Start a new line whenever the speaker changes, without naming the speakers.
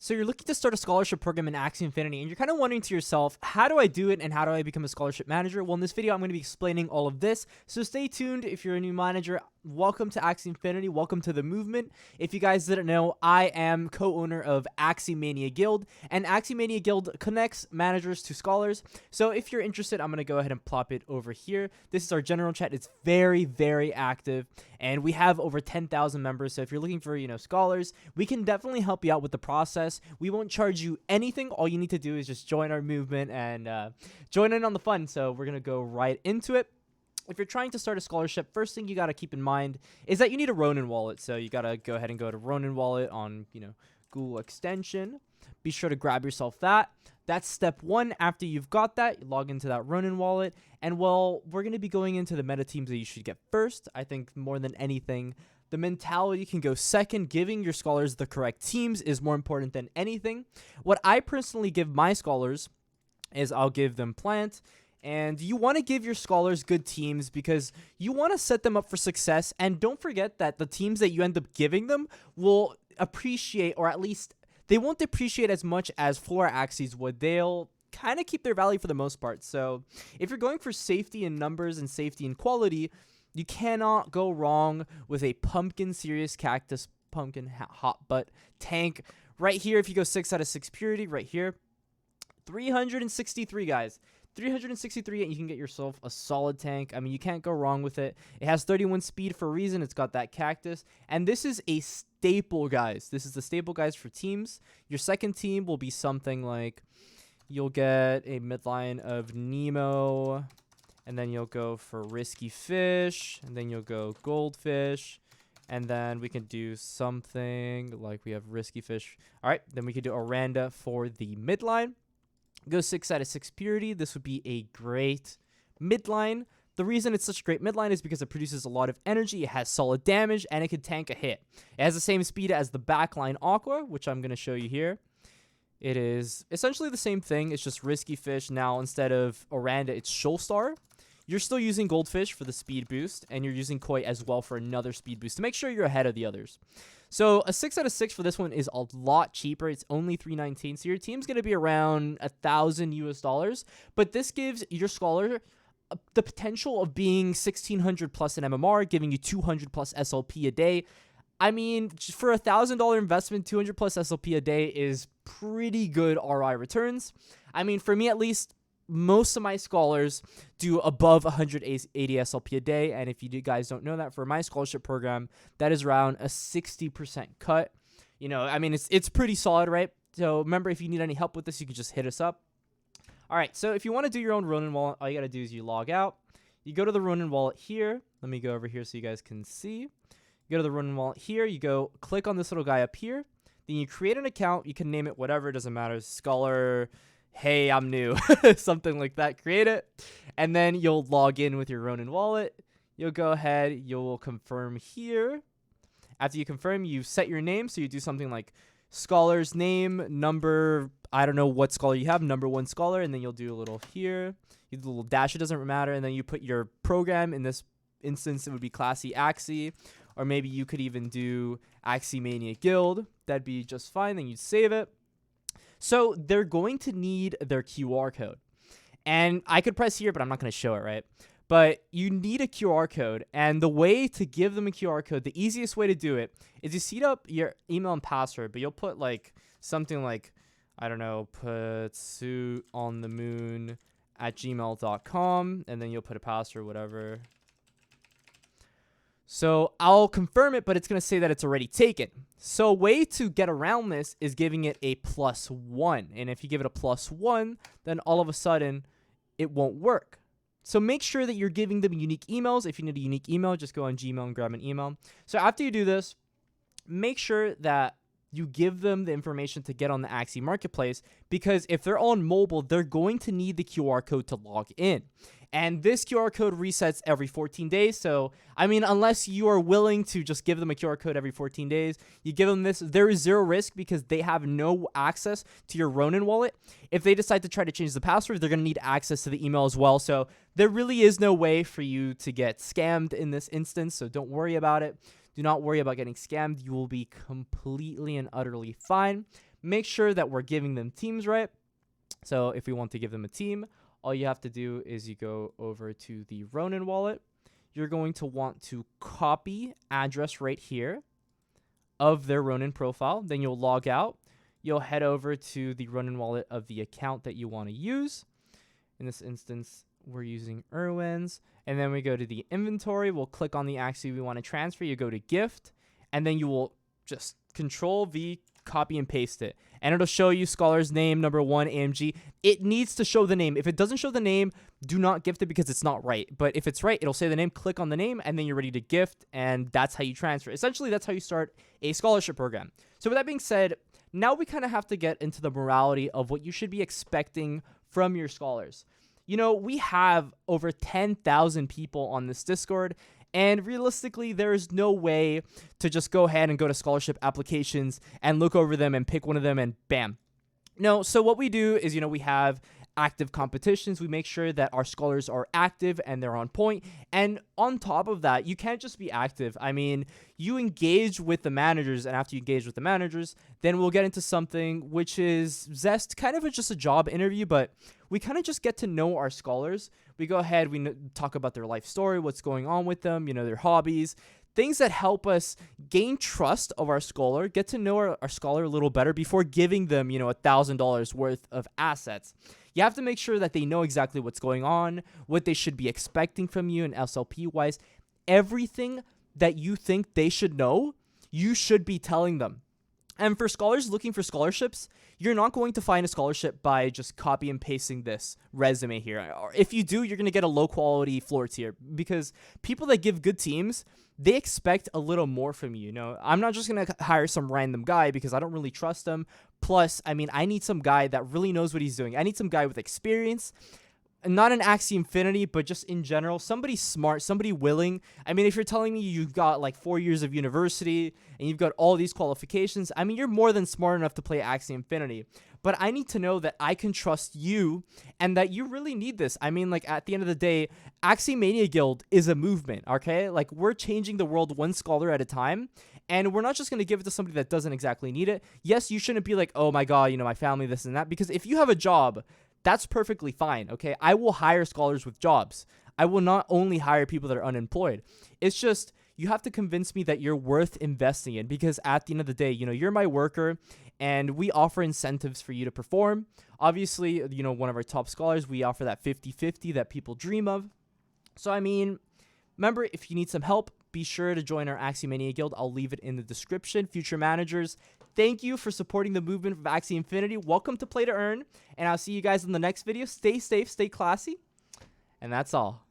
So you're looking to start a scholarship program in Axie Infinity, and you're kind of wondering to yourself, how do I do it and how do I become a scholarship manager? Well, in this video, I'm going to be explaining all of this. So stay tuned. If you're a new manager, welcome to Axie Infinity. Welcome to the movement. If you guys didn't know, I am co-owner of Axie Mania Guild, and Axie Mania Guild connects managers to scholars. So if you're interested, I'm going to go ahead and plop it over here. This is our general chat. It's very, very active, and we have over 10,000 members. So if you're looking for, scholars, we can definitely help you out with the process. We won't charge you anything. All you need to do is just join our movement and join in on the fun. So we're going to go right into it. If you're trying to start a scholarship, first thing you got to keep in mind is that you need a Ronin wallet. So you got to go ahead and go to Ronin wallet on, Google extension. Be sure to grab yourself that. That's step one. After you've got that, you log into that Ronin wallet. And well, we're going to be going into the meta teams that you should get first. I think more than anything, the mentality can go second. Giving your scholars the correct teams is more important than anything. What I personally give my scholars is I'll give them plant. And you want to give your scholars good teams because you want to set them up for success. And don't forget that the teams that you end up giving them will appreciate, or at least they won't depreciate as much as floor Axies would. They'll kind of keep their value for the most part. So if you're going for safety in numbers and safety in quality, you cannot go wrong with a pumpkin serious cactus pumpkin hot butt tank right here. If you go 6 out of 6 purity right here, 363 guys, 363, and you can get yourself a solid tank. I mean, you can't go wrong with it. It has 31 speed for a reason. It's got that cactus, and this is a staple, guys. This is the staple, guys, for teams. Your second team will be something like you'll get a midline of Nemo, and then you'll go for Risky Fish, and then you'll go Goldfish, and then we can do something like we have Risky Fish. All right, then we could do Oranda for the midline. Go 6 out of 6 purity. This would be a great midline. The reason it's such a great midline is because it produces a lot of energy, it has solid damage, and it can tank a hit. It has the same speed as the backline Aqua, which I'm going to show you here. It is essentially the same thing. It's just Risky Fish. Now, instead of Oranda, it's Shoalstar. You're still using Goldfish for the speed boost, and you're using Koi as well for another speed boost to make sure you're ahead of the others. So a 6 out of 6 for this one is a lot cheaper. It's only $319. So your team's going to be around $1,000 US, but this gives your scholar the potential of being 1,600 plus in MMR, giving you 200 plus SLP a day. I mean, for $1,000 investment, 200 plus SLP a day is pretty good ROI returns. I mean, for me at least, most of my scholars do above 180 SLP a day, and if you guys don't know that, for my scholarship program, that is around a 60% cut. I mean, it's pretty solid, right? So remember, if you need any help with this, you can just hit us up. All right, so if you want to do your own Ronin wallet, all you got to do is you log out. You go to the Ronin wallet here. Let me go over here so you guys can see. You go to the Ronin wallet here. You go click on this little guy up here. Then you create an account. You can name it whatever. It doesn't matter. Scholar, hey, I'm new, something like that. Create it, and then you'll log in with your Ronin wallet. You'll go ahead, you'll confirm here. After you confirm, you set your name, so you do something like scholar's name, number, I don't know what scholar you have, number 1 scholar, and then you'll do a little here. You do a little dash, it doesn't matter, and then you put your program. In this instance, it would be Classy Axie, or maybe you could even do Axie Mania Guild. That'd be just fine. Then you'd save it. So they're going to need their QR code. And I could press here, but I'm not going to show it, right? But you need a QR code. And the way to give them a QR code, the easiest way to do it is you seed up your email and password, but you'll put like something like, I don't know, put suitonthemoon@gmail.com, and then you'll put a password, whatever. So I'll confirm it, but it's going to say that it's already taken. So a way to get around this is giving it a +1. And if you give it a +1, then all of a sudden it won't work. So make sure that you're giving them unique emails. If you need a unique email, just go on Gmail and grab an email. So after you do this, make sure that you give them the information to get on the Axie marketplace, because if they're on mobile, they're going to need the QR code to log in. And this QR code resets every 14 days. So, I mean, unless you are willing to just give them a QR code every 14 days, you give them this, there is zero risk because they have no access to your Ronin wallet. If they decide to try to change the password, they're going to need access to the email as well. So there really is no way for you to get scammed in this instance. So don't worry about it. Do not worry about getting scammed. You will be completely and utterly fine. make sure that we're giving them teams right. So if we want to give them a team, all you have to do is you go over to the Ronin wallet. You're going to want to copy address right here of their Ronin profile. Then you'll log out. You'll head over to the Ronin wallet of the account that you want to use. In this instance, we're using Irwin's. And then we go to the inventory. We'll click on the Axie we want to transfer. You go to gift. And then you will just Control V, copy and paste it. And it'll show you scholar's name, number 1, AMG. It needs to show the name. If it doesn't show the name, do not gift it because it's not right. But if it's right, it'll say the name, click on the name, and then you're ready to gift, and that's how you transfer. Essentially, that's how you start a scholarship program. So with that being said, now we kind of have to get into the morality of what you should be expecting from your scholars. You know, we have over 10,000 people on this Discord, and realistically, there is no way to just go ahead and go to scholarship applications and look over them and pick one of them and bam. No, so what we do is, you know, we have active competitions. We make sure that our scholars are active and they're on point. And on top of that, you can't just be active. I mean, you engage with the managers, and after you engage with the managers, then we'll get into something which is Zest, kind of just a job interview, but we kind of just get to know our scholars. We go ahead, we talk about their life story, what's going on with them, you know, their hobbies, things that help us gain trust of our scholar, get to know our scholar a little better before giving them, you know, $1,000 worth of assets. You have to make sure that they know exactly what's going on, what they should be expecting from you and SLP-wise. Everything that you think they should know, you should be telling them. And for scholars looking for scholarships, you're not going to find a scholarship by just copy and pasting this resume here. Or if you do, you're going to get a low quality floor tier, because people that give good teams, they expect a little more from you. You know, I'm not just going to hire some random guy because I don't really trust him. Plus, I mean, I need some guy that really knows what he's doing. I need some guy with experience. Not an Axie Infinity, but just in general, somebody smart, somebody willing. I mean, if you're telling me you've got like 4 years of university and you've got all these qualifications, I mean, you're more than smart enough to play Axie Infinity. But I need to know that I can trust you and that you really need this. I mean, like, at the end of the day, Axie Mania Guild is a movement, okay? Like, we're changing the world one scholar at a time. And we're not just going to give it to somebody that doesn't exactly need it. Yes, you shouldn't be like, oh my God, you know, my family, this and that. Because if you have a job, that's perfectly fine, okay? I will hire scholars with jobs. I will not only hire people that are unemployed. It's just, you have to convince me that you're worth investing in, because at the end of the day, you know, you're my worker and we offer incentives for you to perform. Obviously, you know, one of our top scholars, we offer that 50-50 that people dream of. So, I mean, remember, if you need some help, be sure to join our Axie Mania Guild. I'll leave it in the description. Future managers, thank you for supporting the movement of Axie Infinity. Welcome to Play to Earn, and I'll see you guys in the next video. Stay safe, stay classy, and that's all.